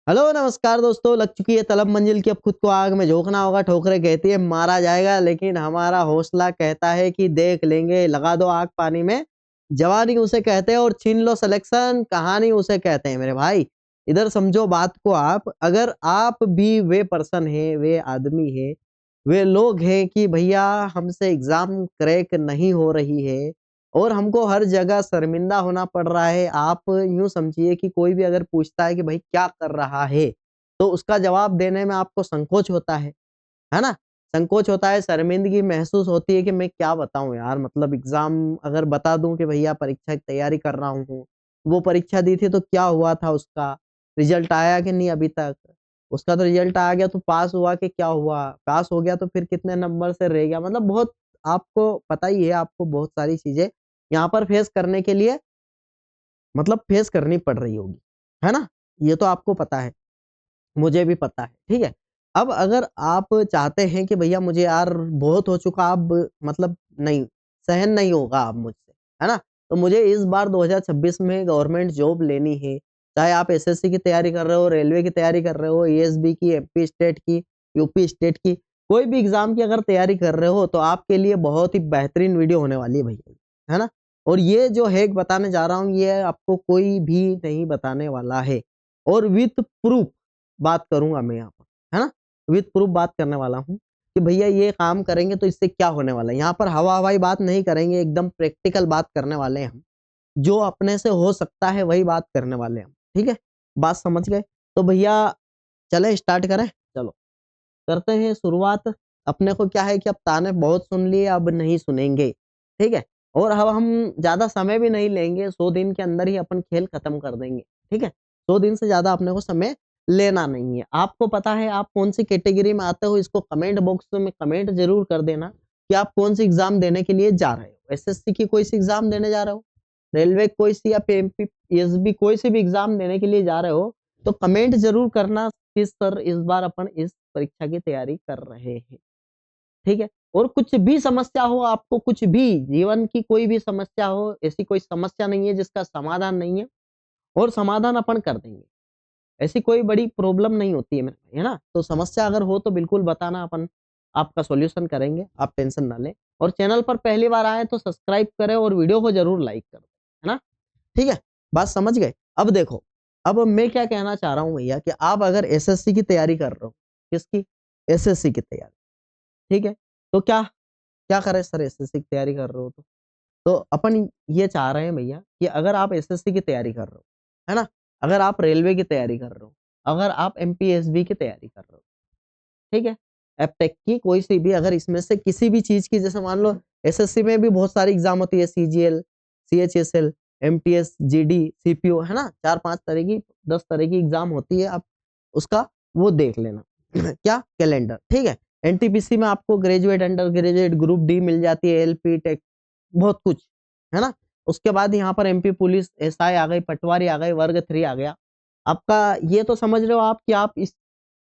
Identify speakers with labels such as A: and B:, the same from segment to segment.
A: Hello नमस्कार दोस्तों, लग चुकी है तलब मंजिल की, अब खुद को आग में झोंकना होगा। ठोकरें कहती है मारा जाएगा, लेकिन हमारा हौसला कहता है कि देख लेंगे। लगा दो आग पानी में, जवानी उसे कहते हैं, और छीन लो सिलेक्शन, कहानी उसे कहते हैं। मेरे भाई इधर समझो बात को आप, अगर आप भी वे पर्सन है, वे आदमी है, वे लोग हैं कि भैया हमसे एग्जाम क्रैक नहीं हो रही है और हमको हर जगह शर्मिंदा होना पड़ रहा है। आप यूँ समझिए कि कोई भी अगर पूछता है कि भाई क्या कर रहा है, तो उसका जवाब देने में आपको संकोच होता है ना? संकोच होता है, शर्मिंदगी महसूस होती है कि मैं क्या बताऊँ यार, मतलब एग्ज़ाम अगर बता दूँ कि भैया परीक्षा की तैयारी कर रहा हूँ, वो परीक्षा दी थी तो क्या हुआ था उसका? रिज़ल्ट आया कि नहीं अभी तक? उसका तो रिज़ल्ट आ गया तो पास हुआ कि क्या हुआ? पास हो गया तो फिर कितने नंबर से रह गया? मतलब बहुत आपको पता ही है, आपको बहुत सारी चीज़ें यहाँ पर फेस करने के लिए मतलब फेस करनी पड़ रही होगी, है ना? ये तो आपको पता है, मुझे भी पता है, ठीक है? अब अगर आप चाहते हैं कि भैया मुझे यार बहुत हो चुका, अब मतलब नहीं, सहन नहीं होगा अब मुझसे, है ना? तो मुझे इस बार 2026 में गवर्नमेंट जॉब लेनी है, चाहे आप एसएससी की तैयारी कर रहे हो, रेलवे की तैयारी कर रहे हो, एएसबी की, एमपी स्टेट की, यूपी स्टेट की, कोई भी एग्ज़ाम की अगर तैयारी कर रहे हो, तो आपके लिए बहुत ही बेहतरीन वीडियो होने वाली है भैया, है ना? और ये जो हैक बताने जा रहा हूँ, ये आपको कोई भी नहीं बताने वाला है, और विथ प्रूफ बात करूँगा मैं यहाँ पर, है ना? विथ प्रूफ बात करने वाला हूँ कि भैया ये काम करेंगे तो इससे क्या होने वाला है। यहाँ पर हवा-हवाई बात नहीं करेंगे, एकदम प्रैक्टिकल बात करने वाले हैं हम। जो अपने से हो सकता है वही बात करने वाले हैं हम, ठीक है? बात समझ गए? तो भैया चलें स्टार्ट करें? चलो, करते हैं शुरुआत। अपने को क्या है कि अब ताने बहुत सुन लिए, अब नहीं सुनेंगे, ठीक है? और अब हम ज़्यादा समय भी नहीं लेंगे, 100 दिन के अंदर ही अपन खेल खत्म कर देंगे, ठीक है? 100 दिन से ज़्यादा अपने को समय लेना नहीं है। आपको पता है आप कौन-सी कैटेगरी में आते हो, इसको कमेंट बॉक्स में कमेंट ज़रूर कर देना कि आप कौन-सी एग्ज़ाम देने के लिए जा रहे हो। एसएससी की कोई-सी एग्ज़ाम देने जा रहे हो, रेलवे कोई-सी या पीएमपी, एसबी कोई-सी भी एग्ज़ाम देने के लिए जा रहे हो, तो कमेंट ज़रूर करना कि सर इस बार अपन इस परीक्षा की तैयारी कर रहे हैं, ठीक है? और कुछ भी समस्या हो आपको, कुछ भी जीवन की कोई भी समस्या हो, ऐसी कोई समस्या नहीं है जिसका समाधान नहीं है, और समाधान अपन कर देंगे। ऐसी कोई बड़ी प्रॉब्लम नहीं होती है मेरे भाई, है ना? तो समस्या अगर हो तो बिल्कुल बताना, अपन आपका सॉल्यूशन करेंगे, आप टेंशन ना लें। और चैनल पर पहली बार आए तो सब्सक्राइब करें और वीडियो को ज़रूर लाइक कर दें, है ना? ठीक है? बात समझ गए? अब देखो, अब मैं क्या कहना चाह रहा हूँ भैया कि आप अगर एसएससी की तैयारी कर रहे हो, किसकी? एसएससी की तैयारी, ठीक है? तो क्या क्या करें सर, एसएससी की तैयारी कर रहे हो तो? तो अपन ये चाह रहे हैं भैया कि अगर आप एसएससी की तैयारी कर रहे हो, है ना? अगर आप रेलवे की तैयारी कर रहे हो, अगर आप एमपीएसबी की तैयारी कर रहे हो, ठीक है? एपटेक की कोई सी भी, अगर इसमें से किसी भी चीज़ की, जैसे मान लो एसएससी में भी बहुत सारी एग्ज़ाम होती है, CGL, CHSL, MTS, GD, CPO, है ना? 4-5 तरह की, 10 तरह की एग्ज़ाम होती है, आप उसका वो देख लेना। क्या? कैलेंडर, ठीक है? एनटीपीसी में आपको graduate, undergraduate, group D मिल जाती है, एलपी, टेक, बहुत कुछ, है ना? उसके बाद यहाँ पर एमपी पुलिस, एसआई आ गई, पटवारी आ गई, वर्ग 3 आ गया। आपका ये तो समझ रहे हो आप कि आप इस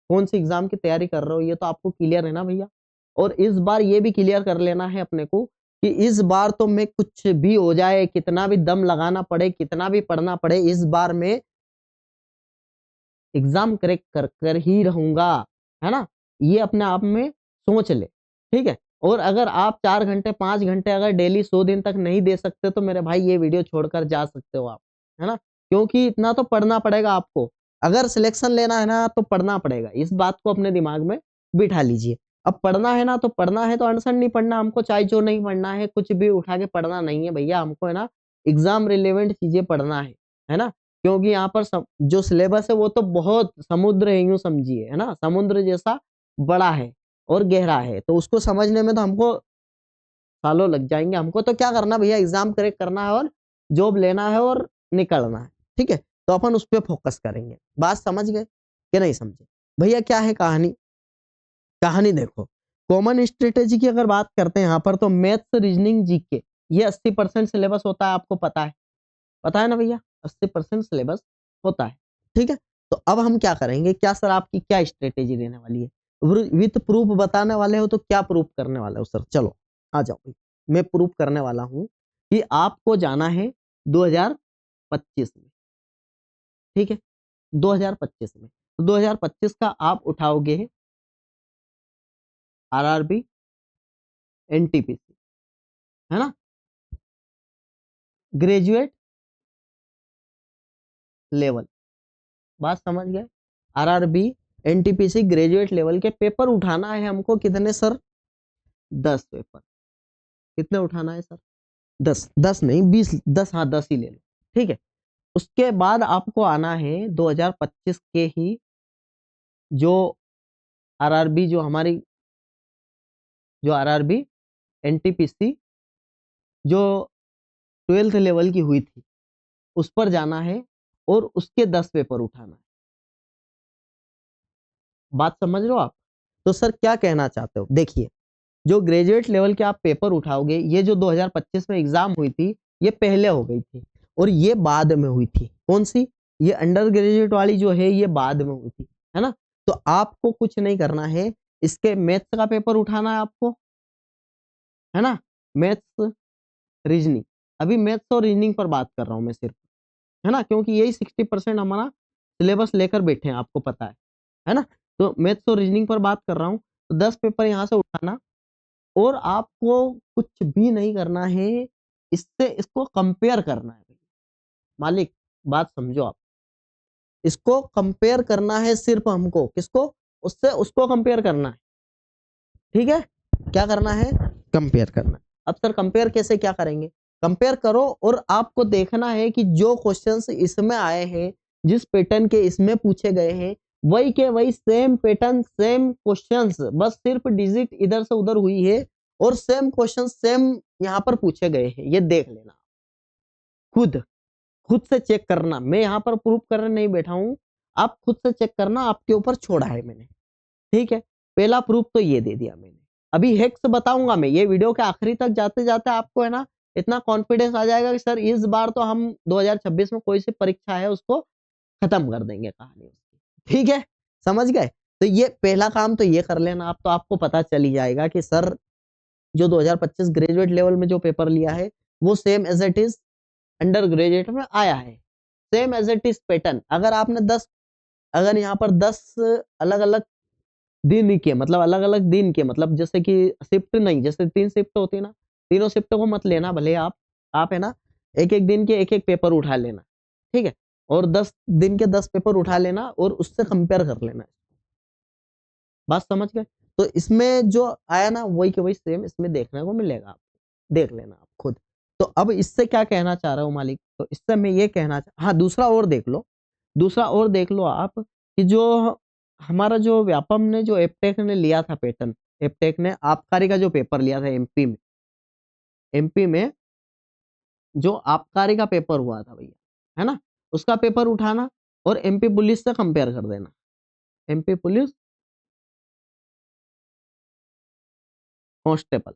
A: कौन-सी एग्ज़ाम की तैयारी कर रहे हो, ये तो आपको क्लियर है ना भैया? और इस बार ये भी क्लियर कर लेना है अपने को कि इस बार तो मैं कुछ भी हो जाए, कितना भी दम लगाना पड़े, कितना भी पढ़ना पड़े, इस बार मैं एग्ज़ाम क्रैक कर कर ही रहूँगा, है ना? ये अपने आप में सोच ले, ठीक है? और अगर आप 4 घंटे, 5 घंटे अगर डेली 100 दिन तक नहीं दे सकते, तो मेरे भाई ये वीडियो छोड़कर जा सकते हो आप, है ना? क्योंकि इतना तो पढ़ना पड़ेगा आपको। अगर सिलेक्शन लेना है ना, तो पढ़ना पड़ेगा। इस बात को अपने दिमाग में बिठा लीजिए। अब पढ़ना है ना, तो पढ़ना है तो अनशन नहीं पढ़ना हमको, चाहे जो नहीं पढ़ना है, कुछ भी उठा के पढ़ना नहीं है भैया, हमको है ना एग्ज़ाम रिलेवेंट चीज़ें पढ़ना है ना? क्योंकि यहाँ पर जो सिलेबस है वो तो बहुत समुद्र है, यूँ समझिए, है ना? समुद्र जैसा बड़ा है और गहरा है, तो उसको समझने में तो हमको सालों लग जाएँगे। हमको तो क्या करना भैया, एग्ज़ाम क्रैक करना है और जॉब लेना है और निकलना है, ठीक है? तो अपन उस पे फ़ोकस करेंगे। बात समझ गए कि नहीं समझे? भैया क्या है कहानी? कहानी देखो, कॉमन स्ट्रैटेजी की अगर बात करते हैं यहाँ पर, तो मैथ्स, रीज़निंग, जीके, ये 80% सिलेबस होता है, आपको पता है। पता है ना भैया? 80% सिलेबस होता है, ठीक है? तो अब हम क्या करेंगे? क्या सर आपकी क्या स्ट्रैटेजी रहने वाली है? विथ प्रूफ बताने वाले हो तो क्या प्रूफ करने वाले हो सर? चलो, आ जाओ भाई। मैं प्रूफ करने वाला हूँ कि आपको जाना है 2025 में, ठीक है? 2025 में। तो 2025 का आप उठाओगे आरआरबी एनटीपीसी, है ना, ग्रेजुएट लेवल। बात समझ गए? आरआरबी एनटीपीसी ग्रेजुएट लेवल के पेपर उठाना है हमको। कितने सर? 10 पेपर। कितने उठाना है सर? 10। 10 नहीं, 20, 10, हाँ 10 ही ले लो, ठीक है। उसके बाद आपको आना है 2025 के ही जो आरआरबी, जो आरआरबी एनटीपीसी जो 12th लेवल की हुई थी, उस पर जाना है और उसके 10 पेपर उठाना है। बात समझ रहे हो आप? तो सर क्या कहना चाहते हो? देखिए, जो ग्रेजुएट लेवल के आप पेपर उठाओगे, ये जो 2025 में एग्जाम हुई थी, ये पहले हो गई थी और ये बाद में हुई थी। कौन सी? ये अंडर ग्रेजुएट वाली जो है, ये बाद में हुई थी, है ना। तो आपको कुछ नहीं करना है, इसके मैथ्स का पेपर उठाना है आपको, है ना, मैथ्स रीजनिंग। अभी मैथ्स और रीजनिंग पर बात कर रहा हूं मैं सिर्फ, है ना, क्योंकि यही 60% हमारा सिलेबस लेकर बैठे हैं, आपको पता है ना। तो मैथ्स और रीजनिंग पर बात कर रहा हूँ। तो 10 पेपर यहाँ से उठाना और आपको कुछ भी नहीं करना है, इससे इसको कंपेयर करना है। मालिक, बात समझो आप, इसको कंपेयर करना है सिर्फ हमको। किसको? उससे उसको कंपेयर करना है, ठीक है। क्या करना है? कंपेयर करना। अब सर कंपेयर कैसे, क्या करेंगे? कंपेयर करो और आपको देखना है कि जो क्वेश्चंस इसमें आए हैं, जिस पैटर्न के इसमें पूछे गए हैं, वही के वही सेम पैटर्न, सेम क्वेश्चंस, बस सिर्फ डिजिट इधर से उधर हुई है और सेम क्वेश्चन सेम यहाँ पर पूछे गए हैं। ये देख लेना, खुद खुद से चेक करना। मैं यहाँ पर प्रूफ करने नहीं बैठा हूं, आप खुद से चेक करना, आपके ऊपर छोड़ा है मैंने, ठीक है। पहला प्रूफ तो ये दे दिया मैंने। अभी हेक्स बताऊंगा मैं, ये वीडियो के आखिरी तक जाते जाते आपको, है ना, इतना कॉन्फिडेंस आ जाएगा कि सर इस बार तो हम 2026 में कोई सी परीक्षा है उसको खत्म कर देंगे कहानी उसकी, ठीक है। समझ गए? तो ये पहला काम तो ये कर लेना आप, तो आपको पता चल ही जाएगा कि सर जो 2025 ग्रेजुएट लेवल में जो पेपर लिया है, वो same as it is undergraduate में आया है, same as it is pattern. अगर आपने 10, अगर यहाँ पर 10 अलग अलग दिन के, मतलब अलग अलग दिन के, मतलब जैसे कि शिफ्ट नहीं, जैसे 3 शिफ्ट होती है ना, तीनों शिफ्ट को मत लेना भले आप है ना, एक एक दिन के एक एक पेपर उठा लेना, ठीक है। और 10 दिन के 10 पेपर उठा लेना और उससे कंपेयर कर लेना। बात समझ गए? तो इसमें जो आया ना, वही के वही सेम इसमें देखने को मिलेगा, आप देख लेना आप खुद। तो अब इससे क्या कहना चाह रहा हूँ मालिक? तो इससे मैं ये कहना हाँ, दूसरा और देख लो, दूसरा और देख लो आप, कि जो हमारा जो व्यापम ने, जो एपटेक ने लिया था पैटर्न, एपटेक ने आबकारी का जो पेपर लिया था एमपी में, एमपी में जो आबकारी का पेपर हुआ था भैया, है ना, उसका पेपर उठाना और एमपी पुलिस से कंपेयर कर देना। एमपी पुलिस कांस्टेबल,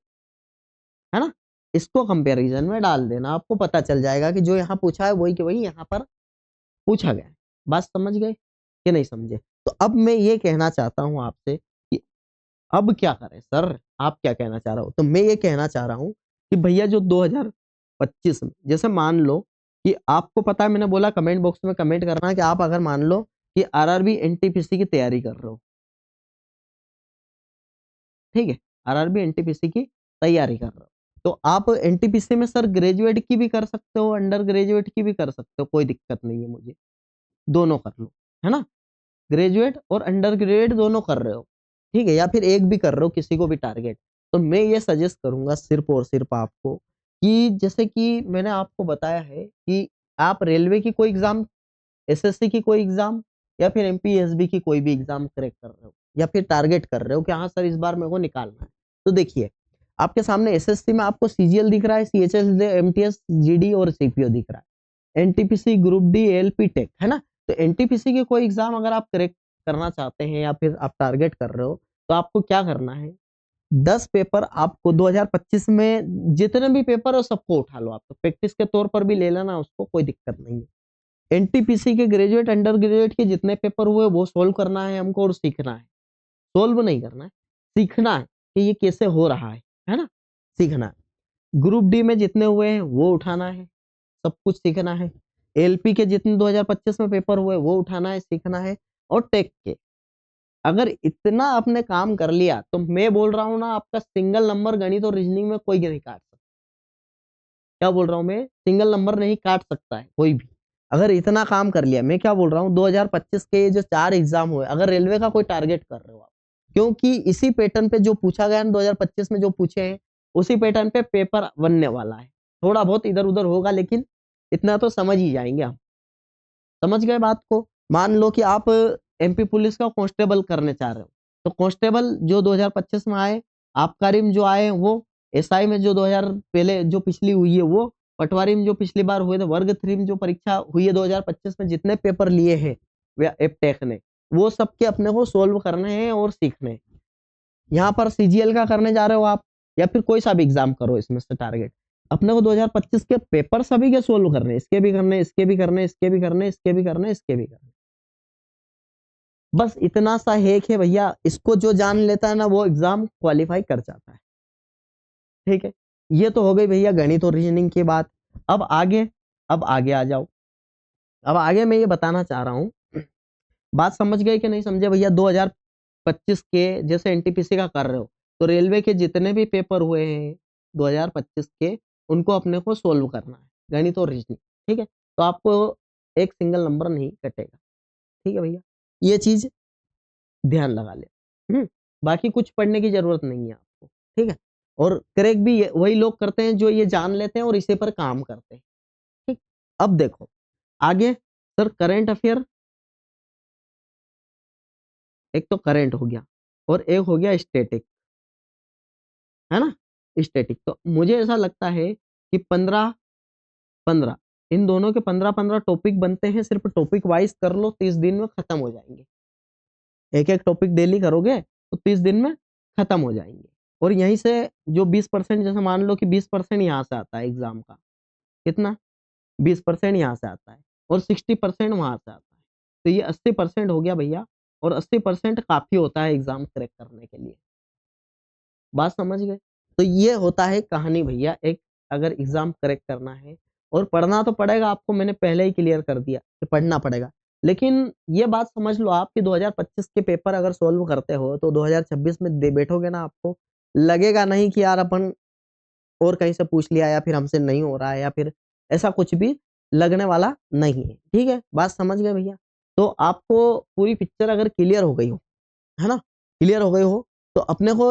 A: है ना, इसको कंपैरिजन में डाल देना, आपको पता चल जाएगा कि जो यहाँ पूछा है वही के वही यहाँ पर पूछा गया है। बात समझ गए कि नहीं समझे? तो अब मैं ये कहना चाहता हूँ आपसे कि अब क्या करें सर, आप क्या कहना चाह रहे हो? तो मैं ये कहना चाह रहा हूँ कि भैया जो 2025 में, जैसे मान लो कि आपको पता है, मैंने बोला कमेंट बॉक्स में कमेंट करना कि आप अगर मान लो कि आरआरबी एनटीपीसी की तैयारी कर रहे हो, ठीक है, आरआरबी एनटीपीसी की तैयारी कर रहे हो, तो आप एनटीपीसी में सर ग्रेजुएट की भी कर सकते हो, अंडर ग्रेजुएट की भी कर सकते हो, कोई दिक्कत नहीं है मुझे, दोनों कर लो, है ना। ग्रेजुएट और अंडर ग्रेजुएट दोनों कर रहे हो, ठीक है, या फिर एक भी कर रहे हो, किसी को भी टारगेट। तो मैं ये सजेस्ट करूंगा सिर्फ और सिर्फ आपको कि जैसे कि मैंने आपको बताया है कि आप रेलवे की कोई एग्जाम, एसएससी की कोई एग्जाम, या फिर एमपीएसबी की कोई भी एग्जाम क्रैक कर रहे हो, या फिर टारगेट कर रहे हो कि हाँ सर इस बार मेरे को निकालना है। तो देखिए, आपके सामने एसएससी में आपको सीजीएल दिख रहा है, सीएचएस, एमटीएस, जीडी और सीपीओ दिख रहा है, NTPC, group D, LP, tech, है ना। तो एनटीपीसी की कोई एग्जाम अगर आप क्रैक करना चाहते हैं या फिर आप टारगेट कर रहे हो, तो आपको क्या करना है, 10 पेपर आपको 2025 में जितने भी पेपर हो सबको उठा लो, आप तो प्रैक्टिस के तौर पर भी ले लेना उसको, कोई दिक्कत नहीं है। एनटीपीसी के ग्रेजुएट, अंडर ग्रेजुएट के जितने पेपर हुए वो सोल्व करना है हमको और सीखना है, सोल्व नहीं करना है, सीखना है कि ये कैसे हो रहा है ना, सीखना है। ग्रुप डी में जितने हुए हैं वो उठाना है, सब कुछ सीखना है। एलपी के जितने 2025 में पेपर हुए वो उठाना है, सीखना है। और टेक के। अगर इतना आपने काम कर लिया तो मैं बोल रहा हूं ना, आपका सिंगल नंबर गणित और रीजनिंग में कोई नहीं काट सकता। क्या बोल रहा हूं मैं, सिंगल नंबर नहीं काट सकता है कोई भी। अगर इतना काम कर लिया, मैं क्या बोल रहा हूँ, 2025 के जो 4 एग्जाम हुए, अगर रेलवे का कोई टारगेट कर रहे हो आप, क्योंकि इसी पैटर्न पे जो पूछा गया ना 2025 में जो पूछे हैं, उसी पैटर्न पे पेपर बनने वाला है। थोड़ा बहुत इधर उधर होगा, लेकिन इतना तो समझ ही जाएंगे हम। समझ गए बात को। मान लो कि आप एमपी पुलिस का कांस्टेबल करने चाह रहे हो, तो कांस्टेबल जो 2025 में आए, आबकारी में जो आए वो, एसआई में जो 2000 पहले जो पिछली हुई है वो, पटवारी में जो पिछली बार हुए थे, वर्ग 3 में जो परीक्षा हुई है 2025 में, जितने पेपर लिए हैं एपटेक ने, वो सबके अपने को सोल्व करने हैं और सीखने हैं। यहाँ पर सीजीएल का करने जा रहे हो आप, या फिर कोई सा भी एग्जाम करो, इसमें से टारगेट अपने को 2025 के पेपर सभी के सोल्व करने, इसके भी करने, इसके भी करने, इसके भी करने, इसके भी करने, इसके भी करने। बस इतना सा हेक है भैया, इसको जो जान लेता है ना वो एग्जाम क्वालिफाई कर जाता है। ठीक है, ये तो हो गई भैया गणित और रीजनिंग की बात। अब आगे, अब आगे आ जाओ। अब आगे मैं ये बताना चाह रहा हूँ, बात समझ गए कि नहीं समझे भैया। 2025 के जैसे एनटीपीसी का कर रहे हो, तो रेलवे के जितने भी पेपर हुए हैं 2025 के, उनको अपने को सोल्व करना है, गणित और रीजनिंग। ठीक है, तो आपको एक सिंगल नंबर नहीं कटेगा। ठीक है भैया, ये चीज ध्यान लगा ले। बाकी कुछ पढ़ने की जरूरत नहीं है आपको। ठीक है, और क्रैक भी वही लोग करते हैं जो ये जान लेते हैं और इसी पर काम करते हैं। ठीक, अब देखो आगे सर, करंट अफेयर, एक तो करंट हो गया और एक हो गया स्टैटिक, है ना। स्टैटिक तो मुझे ऐसा लगता है कि 15-15 इन दोनों के 15-15 टॉपिक बनते हैं। सिर्फ टॉपिक वाइज कर लो, 30 दिन में खत्म हो जाएंगे। एक एक टॉपिक डेली करोगे तो 30 दिन में खत्म हो जाएंगे। और यहीं से जो 20%, जैसे मान लो कि 20% यहाँ से आता है एग्जाम का, कितना, 20% यहाँ से आता है और 60% वहां से आता है, तो ये 80% हो गया भैया। और 80% काफी होता है एग्जाम क्रैक करने के लिए। बात समझ गए। तो ये होता है कहानी भैया एक, अगर एग्जाम क्रैक करना है और पढ़ना तो पड़ेगा आपको, मैंने पहले ही क्लियर कर दिया कि पढ़ना पड़ेगा। लेकिन ये बात समझ लो आप कि 2025 के पेपर अगर सोल्व करते हो तो 2026 में दे बैठोगे ना, आपको लगेगा नहीं कि यार अपन और कहीं से पूछ लिया, या फिर हमसे नहीं हो रहा है, या फिर ऐसा कुछ भी लगने वाला नहीं है। ठीक है, बात समझ गए भैया। तो आपको पूरी पिक्चर अगर क्लियर हो गई हो, है ना, क्लियर हो गई हो, तो अपने को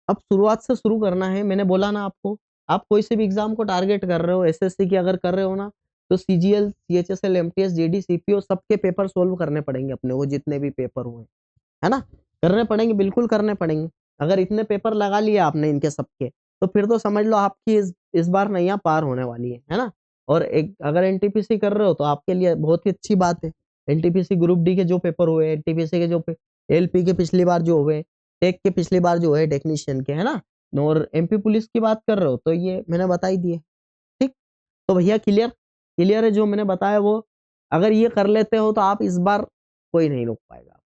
A: अब शुरुआत से शुरू करना है। मैंने बोला ना आपको, आप कोई से भी एग्जाम को टारगेट कर रहे हो, एसएससी की अगर कर रहे हो ना, तो CGL, CHSL, MTS, GD, CPO सबके पेपर सोल्व करने पड़ेंगे अपने को, जितने भी पेपर हुए, है ना, करने पड़ेंगे, बिल्कुल करने पड़ेंगे। अगर इतने पेपर लगा लिए आपने इनके सबके, तो फिर तो समझ लो आपकी इस बार नैया पार होने वाली है ना। और एक अगर एनटीपीसी कर रहे हो तो आपके लिए बहुत ही अच्छी बात है। एनटीपीसी ग्रुप डी के जो पेपर हुए, एनटीपीसी के जो एलपी के पिछली बार जो हुए, टेक के पिछली बार जो है, टेक्नीशियन के, है ना, और एमपी पुलिस की बात कर रहे हो तो ये मैंने बता ही दिए। ठीक, तो भैया क्लियर, क्लियर है जो मैंने बताया वो। अगर ये कर लेते हो तो आप इस बार कोई नहीं रोक पाएगा,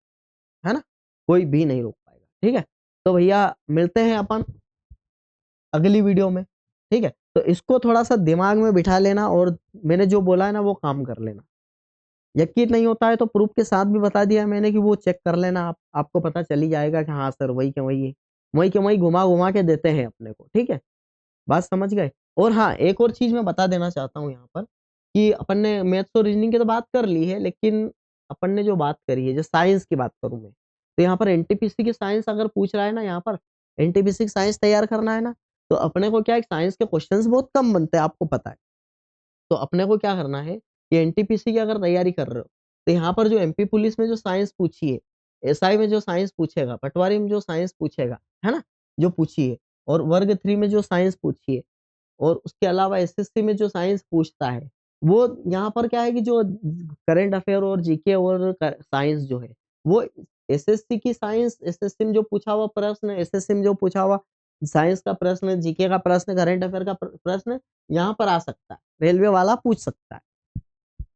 A: है ना, कोई भी नहीं रोक पाएगा। ठीक है, तो भैया मिलते हैं अपन अगली वीडियो में। ठीक है, तो इसको थोड़ा सा दिमाग में बिठा लेना और मैंने जो बोला है ना वो काम कर लेना। यकीन नहीं होता है तो प्रूफ के साथ भी बता दिया है मैंने कि वो चेक कर लेना आप, आपको पता चल ही जाएगा कि हाँ सर वही के वही है, वही के वही घुमा घुमा के देते हैं अपने को। ठीक है, बात समझ गए। और हाँ, एक और चीज मैं बता देना चाहता हूँ यहाँ पर, कि अपन ने मैथ्स और रीजनिंग की तो बात कर ली है, लेकिन अपन ने जो बात करी है, जो साइंस की बात करूँ मैं, तो यहाँ पर एनटीपीसी की साइंस अगर पूछ रहा है ना, यहाँ पर एनटीपीसी की साइंस तैयार करना है ना, तो अपने को क्या है, साइंस के क्वेश्चंस बहुत कम बनते हैं, आपको पता है। तो अपने को क्या करना है कि एनटीपीसी की अगर तैयारी कर रहे हो, तो यहाँ पर जो एमपी पुलिस में जो साइंस पूछी है, एसआई में जो साइंस पूछेगा, पटवारी में जो साइंस पूछेगा, है ना, जो पूछी है, और वर्ग 3 में जो साइंस पूछी है, और उसके अलावा एसएससी में जो साइंस पूछता है, वो यहाँ पर क्या है कि जो करंट अफेयर और जीके और साइंस जो है, वो एसएससी की साइंस, एसएससी में जो पूछा हुआ प्रश्न, एसएससी में जो पूछा हुआ साइंस का प्रश्न, जीके का प्रश्न, करंट अफेयर का प्रश्न यहाँ पर आ सकता है, रेलवे वाला पूछ सकता है।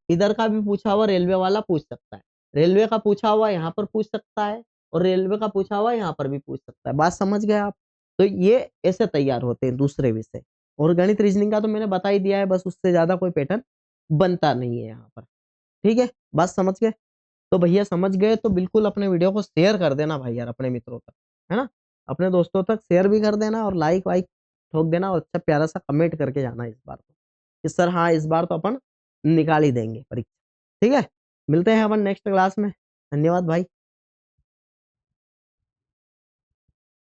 A: इधर का भी पूछा हुआ रेलवे वाला पूछ सकता है, रेलवे का पूछा हुआ यहाँ पर पूछ सकता है, और रेलवे का पूछा हुआ यहाँ पर भी पूछ सकता है। बात समझ गए आप। तो ये ऐसे तैयार होते हैं दूसरे विषय। और गणित रीजनिंग का तो मैंने बता ही दिया है, बस उससे ज्यादा कोई पैटर्न बनता नहीं है यहाँ पर। ठीक है, बात समझ गए। तो भैया समझ गए तो बिल्कुल अपने वीडियो को शेयर कर देना भाई यार अपने मित्रों तक, है ना? अपने दोस्तों तक शेयर भी कर देना और लाइक वाइक ठोक देना और अच्छा प्यारा सा कमेंट करके जाना इस बार तो, कि सर हाँ इस बार तो अपन निकाल ही देंगे परीक्षा। ठीक है, मिलते हैं अपन नेक्स्ट क्लास में। धन्यवाद भाई।